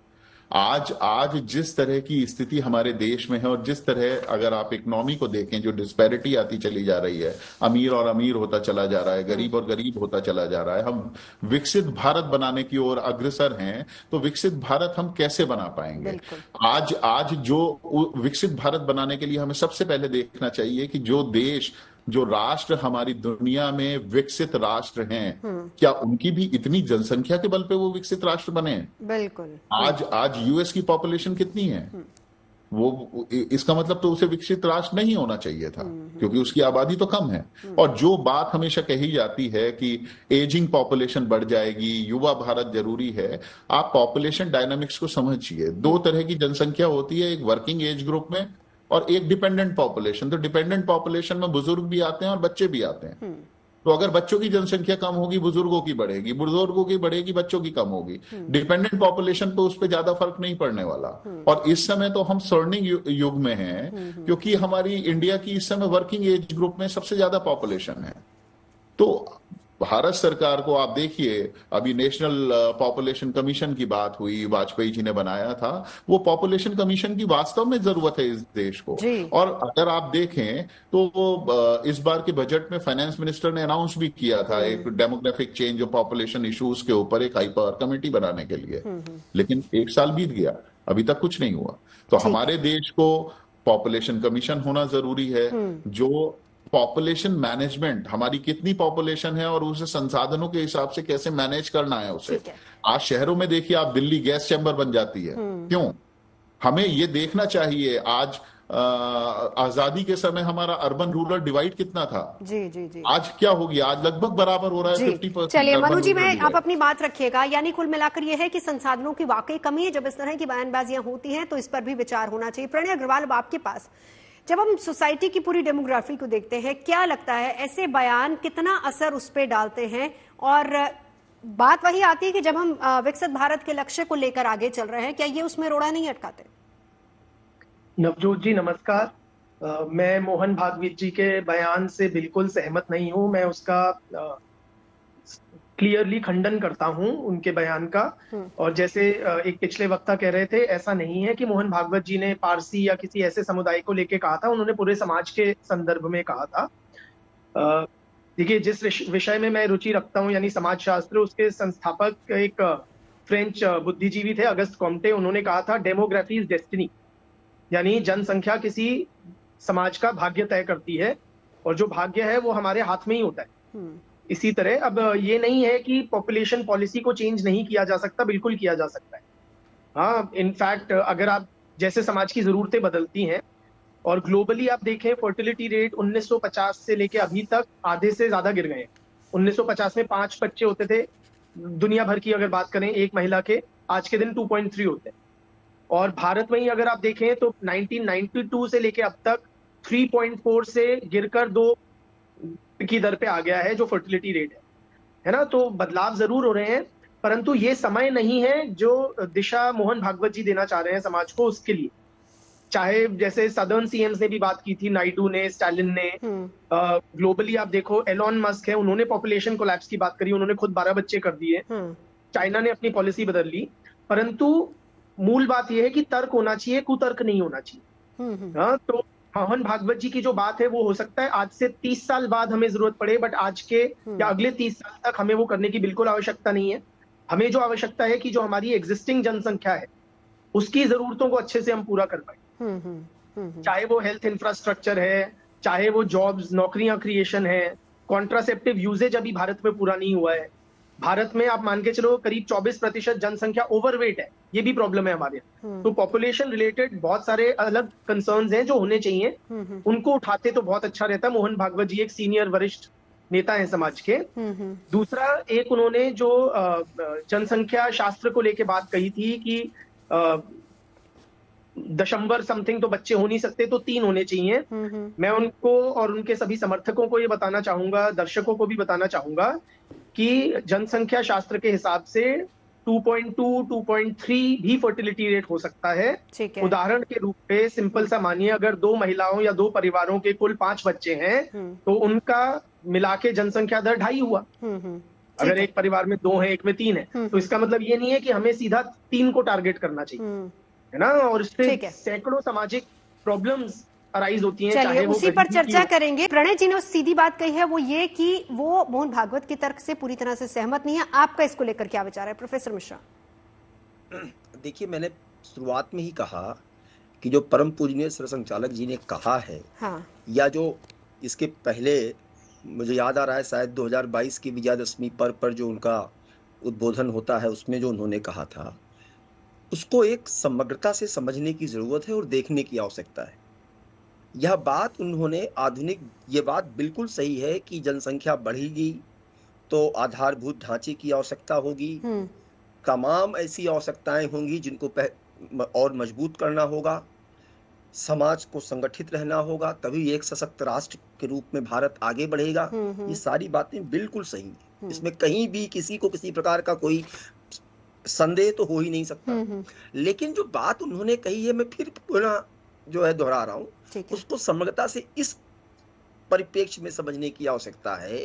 आज जिस तरह की स्थिति हमारे देश में है और जिस तरह अगर आप इकोनॉमी को देखें, जो डिस्पैरिटी आती चली जा रही है, अमीर और अमीर होता चला जा रहा है, गरीब और गरीब होता चला जा रहा है, हम विकसित भारत बनाने की ओर अग्रसर हैं, तो विकसित भारत हम कैसे बना पाएंगे? आज जो विकसित भारत बनाने के लिए हमें सबसे पहले देखना चाहिए कि जो राष्ट्र हमारी दुनिया में विकसित राष्ट्र हैं, क्या उनकी भी इतनी जनसंख्या के बल पे वो विकसित राष्ट्र बने? बिल्कुल। आज US की पॉपुलेशन कितनी है? वो इसका मतलब तो उसे विकसित राष्ट्र नहीं होना चाहिए था, क्योंकि उसकी आबादी तो कम है। और जो बात हमेशा कही जाती है कि एजिंग पॉपुलेशन बढ़ जाएगी, युवा भारत जरूरी है, आप पॉपुलेशन डायनामिक्स को समझिए। 2 तरह की जनसंख्या होती है, एक वर्किंग एज ग्रुप में और एक डिपेंडेंट पॉपुलेशन। तो डिपेंडेंट पॉपुलेशन में बुजुर्ग भी आते हैं और बच्चे भी आते हैं। तो अगर बच्चों की जनसंख्या कम होगी, बुजुर्गों की बढ़ेगी, बुजुर्गों की बढ़ेगी, बच्चों की कम होगी। डिपेंडेंट पॉपुलेशन पे उस पर ज्यादा फर्क नहीं पड़ने वाला। और इस समय तो हम स्वर्णिम युग में हैं, क्योंकि हमारी इंडिया की इस समय वर्किंग एज ग्रुप में सबसे ज्यादा पॉपुलेशन है। तो भारत सरकार को आप देखिए, अभी नेशनल पॉपुलेशन कमीशन की बात हुई, वाजपेयी जी ने बनाया था, वो पॉपुलेशन कमीशन की वास्तव में जरूरत है इस देश को। और अगर आप देखें तो इस बार के बजट में फाइनेंस मिनिस्टर ने अनाउंस भी किया था एक डेमोग्राफिक चेंज और पॉपुलेशन इश्यूज के ऊपर एक हाई पावर कमेटी बनाने के लिए। लेकिन 1 साल बीत गया, अभी तक कुछ नहीं हुआ। तो हमारे देश को पॉपुलेशन कमीशन होना जरूरी है, जो पॉपुलेशन मैनेजमेंट, हमारी कितनी पॉपुलेशन है और उसे संसाधनों के हिसाब से कैसे मैनेज करना है उसे। आज शहरों में देखिए आप, दिल्ली गैस चैम्बर बन जाती है, क्यों? हमें ये देखना चाहिए। आज आजादी के समय हमारा अर्बन रूरल डिवाइड कितना था? जी। आज क्या हो गया? आज लगभग बराबर हो रहा है, 50%। चलिए मनु जी, आप अपनी बात रखिएगा। यानी कुल मिलाकर यह है कि संसाधनों की वाकई कमी है। जब इस तरह की बयानबाजियां होती हैं तो इस पर भी विचार होना चाहिए। प्रणय अग्रवाल, अब आपके पास, जब हम सोसाइटी की पूरी डेमोग्राफी को देखते हैं, क्या लगता है ऐसे बयान कितना असर उस पर डालते हैं? और बात वही आती है कि जब हम विकसित भारत के लक्ष्य को लेकर आगे चल रहे हैं, क्या ये उसमें रोड़ा नहीं अटकाते? नवजोत जी नमस्कार। मैं मोहन भागवत जी के बयान से बिल्कुल सहमत नहीं हूं। मैं उसका क्लियरली खंडन करता हूं उनके बयान का। और जैसे एक पिछले वक्ता कह रहे थे, ऐसा नहीं है कि मोहन भागवत जी ने पारसी या किसी ऐसे समुदाय को लेके कहा था, उन्होंने पूरे समाज के संदर्भ में कहा था। देखिए, जिस विषय में मैं रुचि रखता हूं यानी समाजशास्त्र, उसके संस्थापक एक फ्रेंच बुद्धिजीवी थे, अगस्त कॉम्टे। उन्होंने कहा था डेमोग्राफी इज डेस्टिनी, यानी जनसंख्या किसी समाज का भाग्य तय करती है, और जो भाग्य है वो हमारे हाथ में ही होता है। इसी तरह अब ये नहीं है कि पॉपुलेशन पॉलिसी को चेंज नहीं किया जा सकता, बिल्कुल किया जा सकता है। हाँ, इनफैक्ट अगर आप जैसे समाज की जरूरतें बदलती हैं, और ग्लोबली आप देखें फर्टिलिटी रेट 1950 से लेके अभी तक आधे से ज्यादा गिर गए। 1950 में 5 बच्चे होते थे दुनिया भर की अगर बात करें एक महिला के, आज के दिन 2.3 होते हैं। और भारत में ही अगर आप देखें तो 1992 से लेके अब तक 3.4 से गिरकर 2 की दर पे आ गया है जो फर्टिलिटी रेट है ना। तो बदलाव जरूर हो रहे हैं, परंतु ये समय नहीं है जो दिशा मोहन भागवत जी देना चाह रहे हैं समाज को, उसके लिए। चाहे जैसे सदर्न सीएम्स ने भी बात की थी, नायडू ने, स्टालिन ने, ग्लोबली आप देखो एलॉन मस्क है, उन्होंने पॉपुलेशन कोलैप्स की बात करी, उन्होंने खुद 12 बच्चे कर दिए। चाइना ने अपनी पॉलिसी बदल ली, परंतु मूल बात यह है कि तर्क होना चाहिए, कुतर्क नहीं होना चाहिए। हाँ, तो मोहन भागवत जी की जो बात है वो हो सकता है आज से 30 साल बाद हमें जरूरत पड़े, बट आज के या अगले 30 साल तक हमें वो करने की बिल्कुल आवश्यकता नहीं है। हमें जो आवश्यकता है कि जो हमारी एग्जिस्टिंग जनसंख्या है उसकी जरूरतों को अच्छे से हम पूरा कर पाए, चाहे वो हेल्थ इंफ्रास्ट्रक्चर है, चाहे वो जॉब्स, नौकरियां क्रिएशन है। कॉन्ट्रासेप्टिव यूजेज अभी भारत में पूरा नहीं हुआ है। भारत में आप मान के चलो करीब 24% जनसंख्या ओवरवेट है, ये भी प्रॉब्लम है हमारे यहाँ। तो पॉपुलेशन रिलेटेड बहुत सारे अलग कंसर्न्स हैं जो होने चाहिए, उनको उठाते तो बहुत अच्छा रहता। मोहन भागवत जी एक सीनियर वरिष्ठ नेता है समाज के। दूसरा, एक उन्होंने जो जनसंख्या शास्त्र को लेके बात कही थी कि दशंबर समथिंग तो बच्चे हो नहीं सकते, तो 3 होने चाहिए। मैं उनको और उनके सभी समर्थकों को ये बताना चाहूंगा, दर्शकों को भी बताना चाहूंगा कि जनसंख्या शास्त्र के हिसाब से 2.2, 2.3 भी फर्टिलिटी रेट हो सकता है। उदाहरण के रूप पे सिंपल सा मानिए, अगर 2 महिलाओं या 2 परिवारों के कुल 5 बच्चे हैं तो उनका मिला के जनसंख्या दर 2.5 हुआ। अगर एक परिवार में 2 है, एक में 3 है, तो इसका मतलब ये नहीं है कि हमें सीधा 3 को टारगेट करना चाहिए, है ना। और इससे सैकड़ों सामाजिक प्रॉब्लम्स अराइज होती हैं। चलिए उसी पर चर्चा करेंगे। प्रणय जी ने सीधी बात कही है, वो ये कि वो मोहन भागवत के तर्क से पूरी तरह से सहमत नहीं है। आपका इसको लेकर क्या विचार है प्रोफेसर मिश्रा? देखिए, मैंने शुरुआत में ही कहा कि जो परम पूजनीय सरसंघचालक जी ने कहा है, हाँ, या जो इसके पहले मुझे याद आ रहा है शायद 2022 की विजयादशमी पर जो उनका उद्बोधन होता है उसमें जो उन्होंने कहा था, उसको एक समग्रता से समझने की जरूरत है और देखने की आवश्यकता है। यह बात उन्होंने ये बात बिल्कुल सही है कि जनसंख्या बढ़ेगी तो आधारभूत ढांचे की आवश्यकता होगी, तमाम ऐसी आवश्यकताएं होंगी जिनको और मजबूत करना होगा, समाज को संगठित रहना होगा, तभी एक सशक्त राष्ट्र के रूप में भारत आगे बढ़ेगा। ये सारी बातें बिल्कुल सही हैं, इसमें कहीं भी किसी को किसी प्रकार का कोई संदेह तो हो ही नहीं सकता। लेकिन जो बात उन्होंने कही है, मैं फिर पुनः जो है दोहरा रहा हूँ, उसको समग्रता से इस परिप्रेक्ष्य में समझने की आवश्यकता है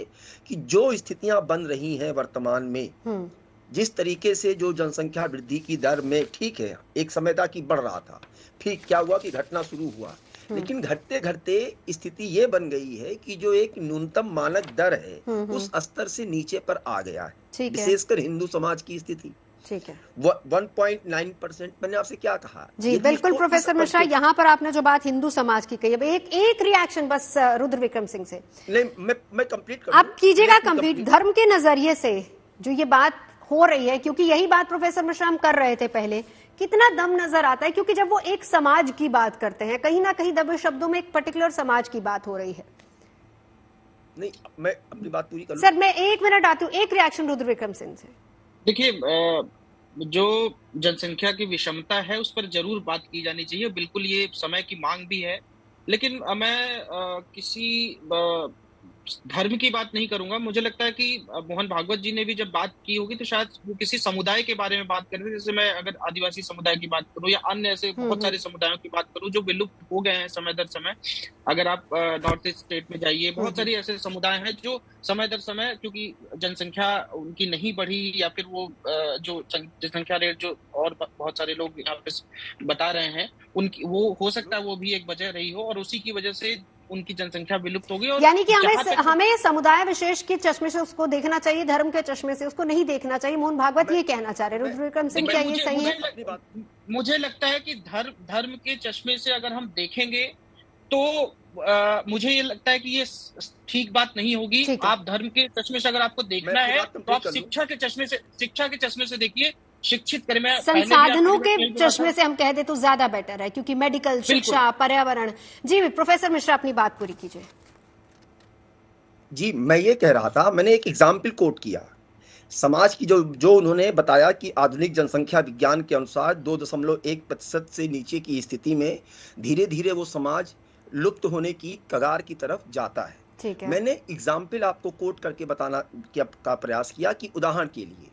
कि जो स्थितियां बन रही हैं वर्तमान में, जिस तरीके से जो जनसंख्या वृद्धि की दर में, ठीक है एक समय था कि बढ़ रहा था, फिर क्या हुआ कि घटना शुरू हुआ, लेकिन घटते घटते स्थिति ये बन गई है कि जो एक न्यूनतम मानक दर है उस स्तर से नीचे पर आ गया है, विशेषकर हिंदू समाज की स्थिति। ठीक है, 1.9%। मैंने आपसे क्या कहा जी, बिल्कुल प्रोफेसर मिश्रा, यहाँ पर आपने जो बात हिंदू समाज की कही, अब एक रिएक्शन बस रुद्र विक्रम सिंह से। नहीं, मैं कंप्लीट करूं। आप कीजिएगा कंप्लीट। धर्म के नजरिए से जो ये बात हो रही है, क्योंकि यही बात प्रोफेसर मिश्रा हम कर रहे थे पहले, कितना दम नजर आता है, क्योंकि जब वो एक समाज की बात करते हैं, कहीं ना कहीं दबे शब्दों में एक पर्टिकुलर समाज की बात हो रही है। नहीं, मैं अपनी बात पूरी करूं। सर, मैं 1 मिनट आती हूँ, एक रिएक्शन रुद्र विक्रम सिंह से। देखिए, जो जनसंख्या की विषमता है उस पर जरूर बात की जानी चाहिए, बिल्कुल ये समय की मांग भी है। लेकिन मैं किसी धर्म की बात नहीं करूंगा। मुझे लगता है कि मोहन भागवत जी ने भी जब बात की होगी तो शायद वो किसी समुदाय के बारे में बात कर रहे थे। जैसे मैं अगर आदिवासी समुदाय की बात करूं या अन्य ऐसे बहुत सारे समुदायों की बात करूं जो विलुप्त हो गए हैं समय दर समय। अगर आप नॉर्थ ईस्ट स्टेट में जाइए, बहुत सारे ऐसे समुदाय हैं जो समय दर समय, क्योंकि जनसंख्या उनकी नहीं बढ़ी या फिर वो जो जनसंख्या रेट जो और बहुत सारे लोग यहाँ पे बता रहे हैं, उनकी वो हो सकता है वो भी एक वजह रही हो और उसी की वजह से उनकी जनसंख्या विलुप्त हो गई। और यानी कि हमें समुदाय विशेष के चश्मे से उसको देखना चाहिए, धर्म के चश्मे से उसको नहीं देखना चाहिए। मोहन भागवत ये कहना चाह रहे। रुद्र विक्रम सिंह, क्या ये सही है? मुझे लगता है कि धर्म के चश्मे से अगर हम देखेंगे तो मुझे ये लगता है कि ये ठीक बात नहीं होगी। आप धर्म के चश्मे से अगर आपको देखना है तो आप शिक्षा के चश्मे से देखिए। शिक्षित करें, मैं संसाधनों के चश्मे से हम कह दे तो ज्यादा बेटर है, क्योंकि मेडिकल, शिक्षा, पर्यावरण। जी प्रोफेसर मिश्रा, अपनी बात पूरी कीजिए। जी, मैं ये कह रहा था, मैंने एक एग्जाम्पल कोट किया समाज की, जो उन्होंने बताया कि आधुनिक जनसंख्या विज्ञान के अनुसार 2.1% से नीचे की स्थिति में धीरे धीरे वो समाज लुप्त होने की कगार की तरफ जाता है। ठीक है। मैंने एग्जाम्पल आपको कोट करके बताना का प्रयास किया कि उदाहरण के लिए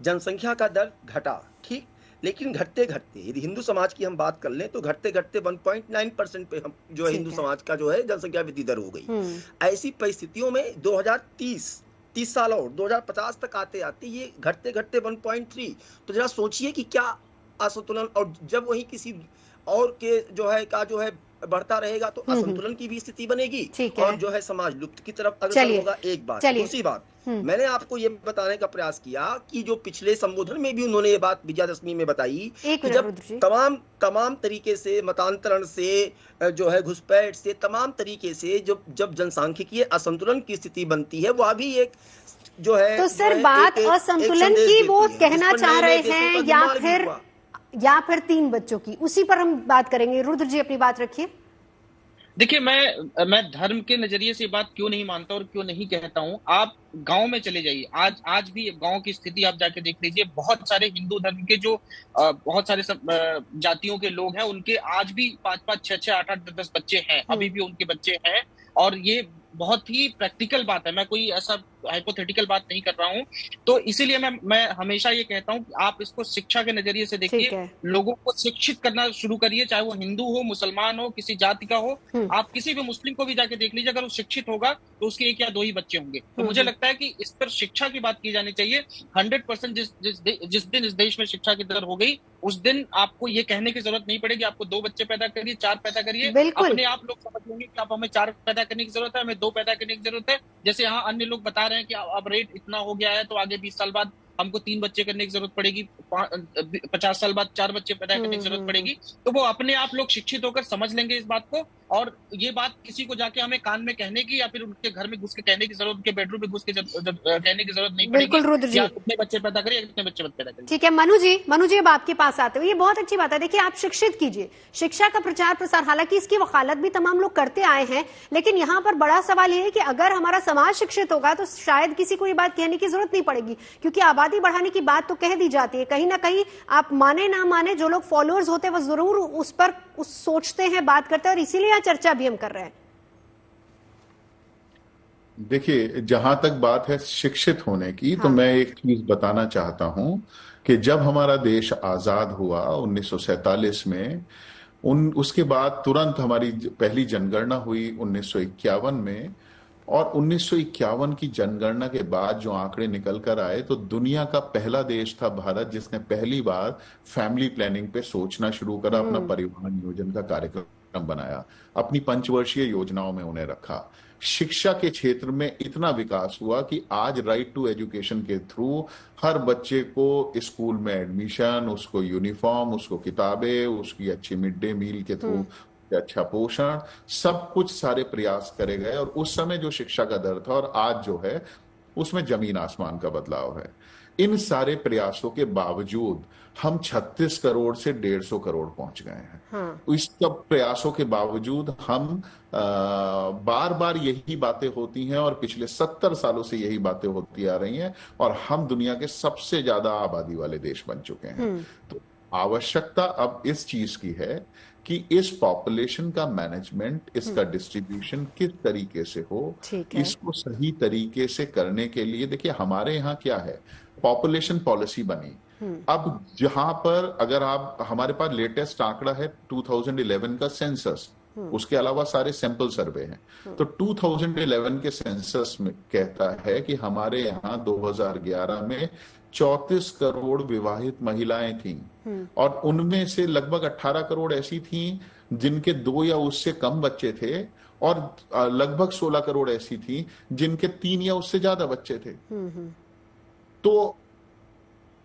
जनसंख्या का दर घटा, ठीक, लेकिन घटते घटते यदि हिंदू समाज की हम बात कर लें तो घटते घटते 1.9% पे हम जो है हिंदू समाज का जो है जनसंख्या वृद्धि दर हो गई। ऐसी परिस्थितियों में 2030 साल और 2050 तक आते आते ये घटते घटते 1.3। तो जरा सोचिए कि क्या असंतुलन, और जब वही किसी और के जो है बढ़ता रहेगा तो असंतुलन की भी स्थिति बनेगी और जो है समाज लुप्त की तरफ अग्रसर होगा। एक बात। दूसरी बात, मैंने आपको ये बताने का प्रयास किया कि जो पिछले संबोधन में भी उन्होंने ये बात विजयादशमी में बताई कि जब तमाम तरीके से मतांतरण से जो है घुसपैठ से तमाम तरीके से जब जनसांख्यिकीय असंतुलन की स्थिति बनती है, वो भी एक जो है तो सर बात असंतुलन की वो कहना चाह रहे हैं या फिर 3 बच्चों की, उसी पर हम बात करेंगे। रुद्र जी, अपनी बात रखिए। देखिए, मैं धर्म के नजरिए से बात क्यों नहीं मानता और क्यों नहीं कहता हूं। आप गांव में चले जाइए, आज भी गांव की स्थिति आप जाके देख लीजिए। बहुत सारे हिंदू धर्म के जो बहुत सारे जातियों के लोग हैं, उनके आज भी 5-5, 6-6, 8-8, 10 बच्चे हैं, अभी भी उनके बच्चे हैं। और ये बहुत ही प्रैक्टिकल बात है, मैं कोई ऐसा हाइपोथेटिकल बात नहीं कर रहा हूं। तो इसीलिए मैं हमेशा ये कहता हूं कि आप इसको शिक्षा के नजरिए से देखिए, लोगों को शिक्षित करना शुरू करिए, चाहे वो हिंदू हो, मुसलमान हो, किसी जाति का हो। आप किसी भी मुस्लिम को भी जाके देख लीजिए, अगर वो शिक्षित होगा तो उसके 1 या 2 ही बच्चे होंगे। तो मुझे लगता है कि इस पर शिक्षा की बात की जानी चाहिए। 100% जिस दिन इस देश में शिक्षा की दर हो गई, उस दिन आपको ये कहने की जरूरत नहीं पड़ेगी आपको 2 बच्चे पैदा करिए, 4 पैदा करिए। अपने आप लोग समझ लेंगे कि आप हमें 4 पैदा करने की जरूरत है, हमें 2 पैदा करने की जरूरत है। जैसे यहाँ अन्य लोग बता रहे हैं कि अब रेट इतना हो गया है तो आगे 20 साल बाद हमको 3 बच्चे करने की जरूरत पड़ेगी, 50 साल बाद 4 बच्चे पैदा करने की जरूरत पड़ेगी। तो वो अपने आप लोग शिक्षित होकर समझ लेंगे इस बात को, और ये बात किसी को जाके हमें कान में कहने की या फिर उनके घर में घुस के कहने की जरूरत, उनके बेडरूम में घुस के कहने की जरूरत नहीं पड़ेगी। बिल्कुल रुद्र जी, कितने बच्चे पैदा करिए, कितने बच्चे पैदा करिए। ठीक है। मनु जी अब आपके पास आते हुए, ये बहुत अच्छी बात है। देखिए, आप शिक्षित कीजिए, शिक्षा का प्रचार प्रसार, हालांकि इसकी वकालत भी तमाम लोग करते आए हैं, लेकिन यहाँ पर बड़ा सवाल ये है कि अगर हमारा समाज शिक्षित होगा तो शायद किसी को ये बात कहने की जरूरत नहीं पड़ेगी, क्योंकि आबादी बढ़ाने की बात तो कह दी जाती है। कहीं ना कहीं आप माने ना माने, जो लोग फॉलोअर्स होते हैं वो जरूर उस पर सोचते हैं, बात करते हैं, और इसीलिए यह चर्चा भी हम कर रहे हैं। देखिए, जहां तक बात है शिक्षित होने की, तो मैं एक चीज बताना चाहता हूं कि जब हमारा देश आजाद हुआ 1947 में, उसके बाद तुरंत हमारी पहली जनगणना हुई 1951 में, और 1951 की जनगणना के बाद जो आंकड़े निकल कर आए, तो दुनिया का पहला देश था भारत जिसने पहली बार फैमिली प्लानिंग पे सोचना शुरू करा, अपना परिवार नियोजन का कार्यक्रम बनाया, अपनी पंचवर्षीय योजनाओं में उन्हें रखा। शिक्षा के क्षेत्र में इतना विकास हुआ कि आज राइट टू एजुकेशन के थ्रू हर बच्चे को स्कूल में एडमिशन, उसको यूनिफॉर्म, उसको किताबें, उसकी अच्छी मिड डे मील के थ्रू अच्छा पोषण, सब कुछ सारे प्रयास करे गए। और उस समय जो शिक्षा का दर था और आज जो है, उसमें जमीन आसमान का बदलाव है। इन सारे प्रयासों के बावजूद हम 36 करोड़ से 150 करोड़ पहुंच गए हैं। इस सब प्रयासों के बावजूद हम बार बार यही बातें होती हैं, और पिछले 70 सालों से यही बातें होती आ रही हैं, और हम दुनिया के सबसे ज्यादा आबादी वाले देश बन चुके हैं। तो आवश्यकता अब इस चीज की है कि इस पॉपुलेशन का मैनेजमेंट, इसका डिस्ट्रीब्यूशन किस तरीके से हो, इसको सही तरीके से करने के लिए देखिए हमारे यहाँ क्या है, पॉपुलेशन पॉलिसी बनी। अब जहां पर अगर आप, हमारे पास लेटेस्ट आंकड़ा है 2011 का सेंसस, उसके अलावा सारे सैंपल सर्वे हैं। तो 2011 के सेंसस में कहता है कि हमारे यहाँ 2011 में 34 करोड़ विवाहित महिलाएं थीं और उनमें से लगभग 18 करोड़ ऐसी थीं जिनके 2 या उससे कम बच्चे थे और लगभग 16 करोड़ ऐसी थीं जिनके 3 या उससे ज्यादा बच्चे थे। तो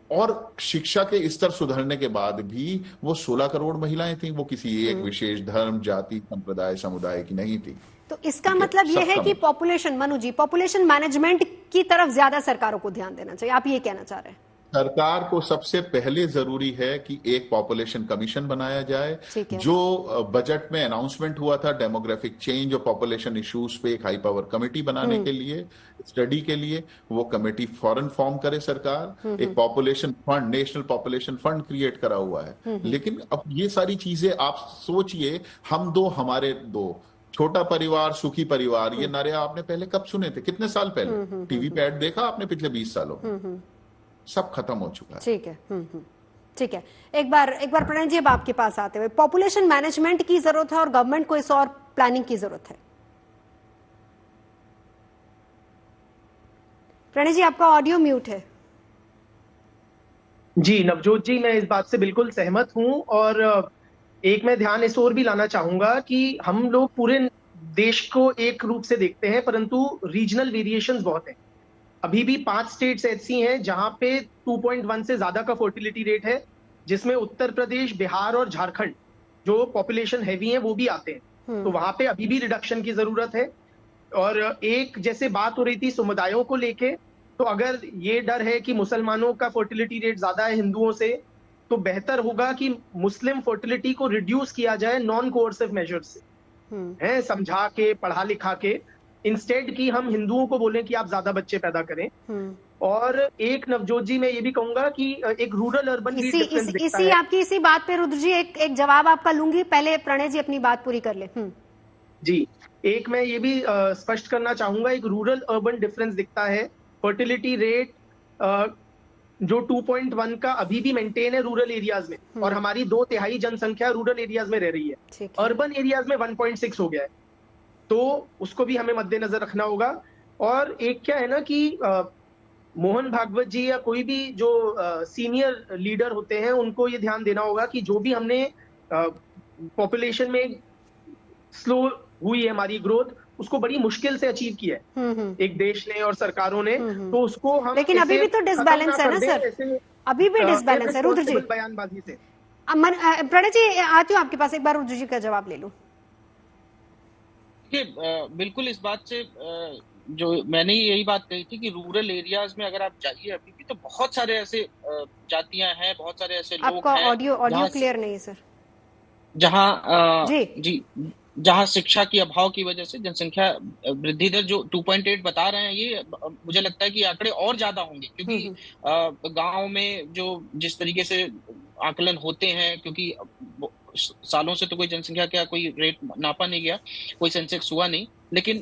और शिक्षा के स्तर सुधरने के बाद भी वो 16 करोड़ महिलाएं थीं, वो किसी एक विशेष धर्म, जाति, संप्रदाय, समुदाय की नहीं थी। तो इसका मतलब ये है कि पॉपुलेशन, मनु जी, पॉपुलेशन मैनेजमेंट की तरफ ज्यादा सरकारों को ध्यान देना चाहिए, आप ये कहना चाह रहे हैं? सरकार को सबसे पहले जरूरी है कि एक पॉपुलेशन कमीशन बनाया जाए। जो बजट में अनाउंसमेंट हुआ था डेमोग्राफिक चेंज और पॉपुलेशन इश्यूज पे एक हाई पावर कमेटी बनाने के लिए, स्टडी के लिए, वो कमेटी फौरन फॉर्म करे सरकार। एक population fund, national population fund create करा हुआ है। लेकिन अब ये सारी चीजें आप सोचिए, हम दो, हमारे दो, छोटा परिवार सुखी परिवार, ये नारे आपने पहले कब सुने थे, कितने साल पहले? टीवी पे ऐड देखा आपने पिछले 20 सालों में? सब खत्म हो चुका है। ठीक है, ठीक है। एक बार प्रणय जी, अब आपके पास आते हुए, पॉपुलेशन मैनेजमेंट की जरूरत है और गवर्नमेंट को इस और प्लानिंग की जरूरत है। प्रणय जी, आपका ऑडियो म्यूट है। जी नवजोत जी, मैं इस बात से बिल्कुल सहमत हूं और एक मैं ध्यान इस ओर भी लाना चाहूंगा कि हम लोग पूरे देश को एक रूप से देखते हैं, परंतु रीजनल वेरिएशंस बहुत हैं। अभी भी 5 स्टेट्स ऐसी हैं जहां पे 2.1 से ज्यादा का फर्टिलिटी रेट है, जिसमें उत्तर प्रदेश, बिहार और झारखंड, जो पॉपुलेशन हैवी हैं, वो भी आते हैं। तो वहां पे अभी भी रिडक्शन की जरूरत है। और एक जैसे बात हो रही थी समुदायों को लेके, तो अगर ये डर है कि मुसलमानों का फर्टिलिटी रेट ज्यादा है हिंदुओं से, तो बेहतर होगा कि मुस्लिम फर्टिलिटी को रिड्यूस किया जाए नॉन कोर्सिव मेजर्स से, है, समझा के, पढ़ा लिखा के, इंस्टेड की हम हिंदुओं को बोलें कि आप ज्यादा बच्चे पैदा करें। और एक नवजोत जी, मैं ये भी कहूंगा कि एक रूरल अर्बन आपकी इसी बात पे रुद्र जी एक जवाब आपका लूंगी, पहले प्रणय जी अपनी बात पूरी कर ले। जी, एक मैं ये भी स्पष्ट करना चाहूंगा, एक रूरल अर्बन डिफरेंस दिखता है। फर्टिलिटी रेट जो 2.1 का अभी भी मेंटेन है रूरल एरियाज में, और हमारी 2/3 जनसंख्या रूरल एरियाज में रह रही है। अर्बन एरियाज में 1.6 हो गया है, तो उसको भी हमें मद्देनजर रखना होगा। और एक क्या है ना कि मोहन भागवत जी या कोई भी जो सीनियर लीडर होते हैं, उनको ये ध्यान देना होगा कि जो भी हमने पॉपुलेशन में स्लो हुई है हमारी ग्रोथ, उसको बड़ी मुश्किल से अचीव किया है एक देश ने और सरकारों ने, तो उसको हम, लेकिन अभी भी तो डिसबैलेंस है ना सर, अभी भी डिसबैलेंस है। रुद्र जी, बयानबाजी से प्रणय जी आती हूँ आपके पास, एक बार रुद्र जी का जवाब ले लूं। बिल्कुल इस बात से जो मैंने यही बात कही थी कि रूरल एरियाज में अगर आप जाइए, अभी भी तो बहुत सारे ऐसे जातियां हैं, बहुत सारे ऐसे लोग हैं। आपका ऑडियो क्लियर नहीं है सर। जहां शिक्षा की अभाव की वजह से जनसंख्या वृद्धि दर जो 2.8 बता रहे हैं, ये मुझे लगता है कि आंकड़े और ज्यादा होंगे, क्योंकि गांव में जो जिस तरीके से आकलन होते हैं, क्योंकि सालों से तो कोई जनसंख्या का कोई रेट नापा नहीं गया, कोई सेंसेक्स हुआ नहीं, लेकिन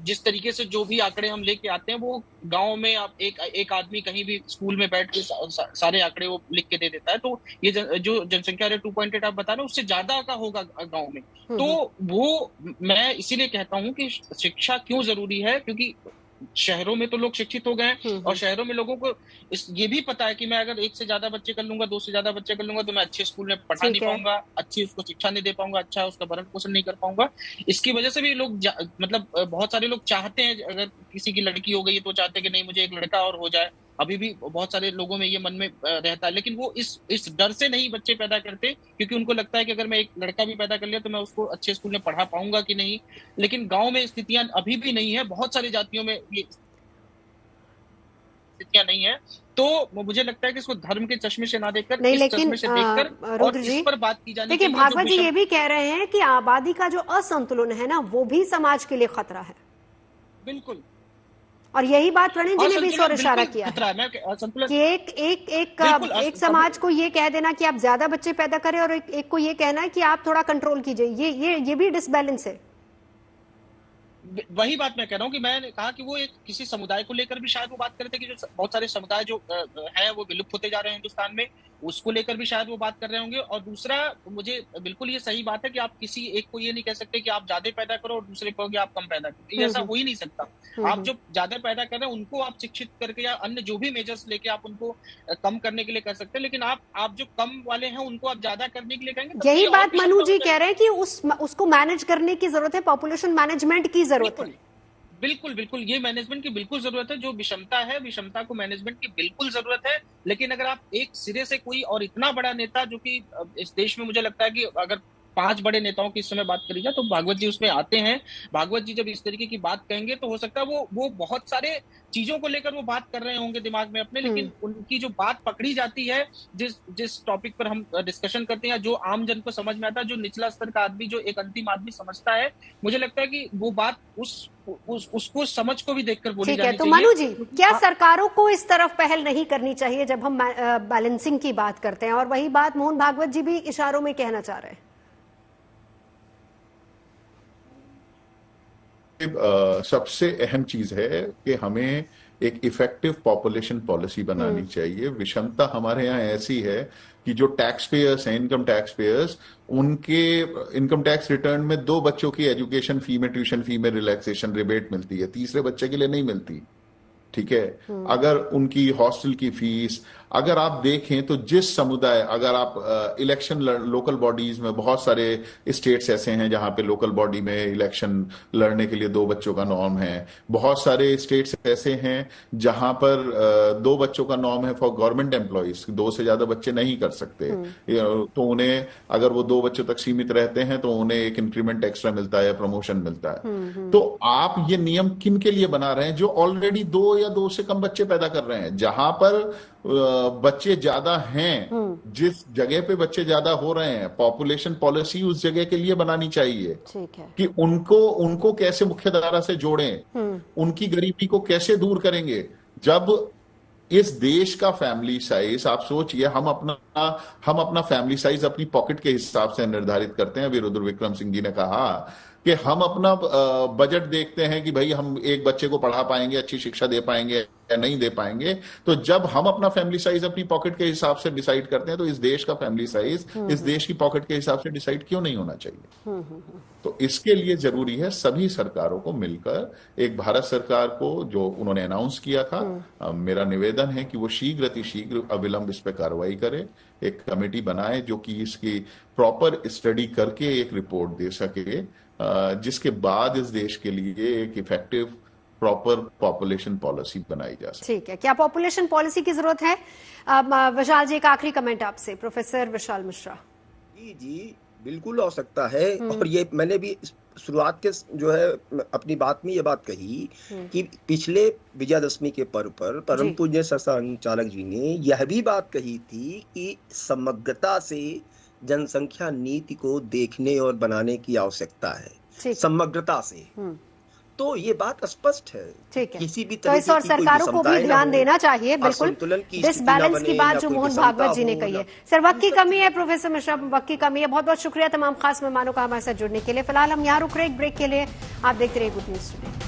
जिस तरीके से जो भी आंकड़े हम लेके आते हैं, वो गांव में आप एक आदमी कहीं भी स्कूल में बैठ के सारे आंकड़े वो लिख के दे देता है। तो ये जो जनसंख्या रेट 2.8 आप बता रहे हैं, उससे ज्यादा का होगा गांव में। तो वो मैं इसीलिए कहता हूं कि शिक्षा क्यों जरूरी है, क्योंकि शहरों में तो लोग शिक्षित हो गए हैं, और शहरों में लोगों को ये भी पता है कि मैं अगर 1 से ज्यादा बच्चे कर लूंगा, 2 से ज्यादा बच्चे कर लूंगा, तो मैं अच्छे स्कूल में पढ़ा नहीं पाऊंगा, अच्छी उसको शिक्षा नहीं दे पाऊंगा, अच्छा उसका भरण पोषण नहीं कर पाऊंगा। इसकी वजह से भी लोग मतलब बहुत सारे लोग चाहते हैं, अगर किसी की लड़की हो गई है तो चाहते हैं कि नहीं मुझे एक लड़का और हो जाए। अभी भी बहुत सारे लोगों में ये मन में रहता है, लेकिन वो इस डर से नहीं बच्चे पैदा करते, क्योंकि उनको लगता है कि अगर मैं एक लड़का भी पैदा कर लिया तो मैं उसको अच्छे स्कूल में पढ़ा पाऊंगा कि नहीं। लेकिन गाँव में स्थितियां अभी भी नहीं है, बहुत सारी जातियों में ये स्थितियां नहीं है। तो मुझे लगता है कि इसको धर्म के चश्मे से ना देखकर, नहीं, इस लेकिन चश्मे से देखकर और इस पर बात की जानी चाहिए। भागवत जी ये भी कह रहे हैं कि आबादी का जो असंतुलन है ना, वो भी समाज के लिए खतरा है। बिल्कुल, और यही बात प्रणीत जी ने भी इस ओर इशारा किया है कि एक समाज को ये कह देना कि आप ज्यादा बच्चे पैदा करें और एक को ये कहना है कि आप थोड़ा कंट्रोल कीजिए, ये भी डिसबैलेंस है। वही बात मैं कह रहा हूँ कि मैंने कहा कि वो एक किसी समुदाय को लेकर भी शायद वो बात कर रहे थे कि जो बहुत सारे समुदाय जो है वो विलुप्त होते जा रहे हैं हिंदुस्तान में, उसको लेकर भी शायद वो बात कर रहे होंगे। और दूसरा, मुझे बिल्कुल ये सही बात है कि आप किसी एक को ये नहीं कह सकते कि आप ज्यादा पैदा करो और दूसरे को कि आप कम पैदा करो, ये ऐसा हो ही नहीं सकता। आप जो ज्यादा पैदा कर रहे हैं उनको आप शिक्षित करके या अन्य जो भी मेजर्स लेके आप उनको कम करने के लिए कर सकते हैं, लेकिन आप जो कम वाले हैं उनको आप ज्यादा करने के लिए कहेंगे। यही बात मनु जी कह रहे हैं कि उसको मैनेज करने की जरूरत है, पॉपुलेशन मैनेजमेंट की जरूरत है। बिल्कुल बिल्कुल, ये मैनेजमेंट की बिल्कुल जरूरत है। जो विषमता है, विषमता को मैनेजमेंट की बिल्कुल जरूरत है। लेकिन अगर आप एक सिरे से कोई और इतना बड़ा नेता, जो कि इस देश में मुझे लगता है कि अगर 5 बड़े नेताओं की इस समय बात करी जाए तो भागवत जी उसमें आते हैं। भागवत जी जब इस तरीके की बात कहेंगे तो हो सकता है वो बहुत सारे चीजों को लेकर वो बात कर रहे होंगे दिमाग में अपने, लेकिन उनकी जो बात पकड़ी जाती है, जिस टॉपिक पर हम डिस्कशन करते हैं, जो आम जन को समझ में आता है, जो निचला स्तर का आदमी, जो एक अंतिम आदमी समझता है, मुझे लगता है कि वो बात उसको समझ को भी देखकर बोली जानी चाहिए। तो मनु जी, क्या सरकारों को इस तरफ पहल नहीं करनी चाहिए जब हम बैलेंसिंग की बात करते हैं? और वही बात मोहन भागवत जी भी इशारों में कहना चाह रहे हैं। सबसे अहम चीज है कि हमें एक इफेक्टिव पॉपुलेशन पॉलिसी बनानी चाहिए। विषमता हमारे यहाँ ऐसी है कि जो टैक्स पेयर्स हैं, इनकम टैक्स पेयर्स, उनके इनकम टैक्स रिटर्न में 2 बच्चों की एजुकेशन फी में, ट्यूशन फी में रिलैक्सेशन रिबेट मिलती है, तीसरे बच्चे के लिए नहीं मिलती। ठीक है, अगर उनकी हॉस्टल की फीस, अगर आप देखें तो जिस समुदाय, अगर आप इलेक्शन लोकल बॉडीज में, बहुत सारे स्टेट्स ऐसे हैं जहां पे लोकल बॉडी में इलेक्शन लड़ने के लिए 2 बच्चों का नॉर्म है। बहुत सारे स्टेट्स ऐसे हैं जहां पर 2 बच्चों का नॉर्म है फॉर गवर्नमेंट एम्प्लॉइज, 2 से ज्यादा बच्चे नहीं कर सकते। तो उन्हें, अगर वो 2 बच्चों तक सीमित रहते हैं तो उन्हें एक इंक्रीमेंट एक्स्ट्रा मिलता है, प्रमोशन मिलता है। तो आप ये नियम किन के लिए बना रहे हैं? जो ऑलरेडी 2 या 2 से कम बच्चे पैदा कर रहे हैं, जहां पर बच्चे ज्यादा हैं, जिस जगह पे बच्चे ज्यादा हो रहे हैं, पॉपुलेशन पॉलिसी उस जगह के लिए बनानी चाहिए। ठीक है, कि उनको कैसे मुख्यधारा से जोड़ें, उनकी गरीबी को कैसे दूर करेंगे। जब इस देश का फैमिली साइज, आप सोचिए, हम अपना फैमिली साइज अपनी पॉकेट के हिसाब से निर्धारित करते हैं। अभी रुद्र विक्रम सिंह जी ने कहा कि हम अपना बजट देखते हैं कि भाई हम एक बच्चे को पढ़ा पाएंगे, अच्छी शिक्षा दे पाएंगे या नहीं दे पाएंगे। तो जब हम अपना फैमिली साइज अपनी पॉकेट के हिसाब से डिसाइड करते हैं, तो इस देश का फैमिली साइज इस देश की पॉकेट के हिसाब से डिसाइड क्यों नहीं होना चाहिए? तो इसके लिए जरूरी है सभी सरकारों को मिलकर, एक भारत सरकार को जो उन्होंने अनाउंस किया था, मेरा निवेदन है कि वो शीघ्र अतिशीघ्र अविलंब इस पर कार्रवाई करे, एक कमेटी बनाए जो कि इसकी प्रॉपर स्टडी करके एक रिपोर्ट दे सके, जिसके बाद इस देश के लिए एक इफेक्टिव प्रॉपर पॉपुलेशन पॉलिसी बनाई जा सके। ठीक है, क्या पॉपुलेशन पॉलिसी की जरूरत है? विशाल जी, एक आखिरी कमेंट आपसे, प्रोफेसर विशाल मिश्रा। जी बिल्कुल हो सकता है। और ये मैंने भी शुरुआत के जो है अपनी बात में ये बात कही कि पिछले विजयादशमी के पर्व पर परम पूज्य संचालक जी ने यह भी बात कही थी कि समग्रता से जनसंख्या नीति को देखने और बनाने की आवश्यकता है, समग्रता से। तो ये बात स्पष्ट है। ठीक है, किसी भी तो इस और सरकारों को भी ध्यान देना चाहिए, बिल्कुल डिसबैलेंस की बात जो मोहन भागवत जी ने कही है। सर, वक्त की कमी है प्रोफेसर मिश्रा, वक्त की कमी है। बहुत बहुत शुक्रिया तमाम खास मेहमानों का हमारे साथ जुड़ने के लिए। फिलहाल हम यहाँ रुक रहे एक ब्रेक के लिए। आप देखते रहिए गुड न्यूज टुडे।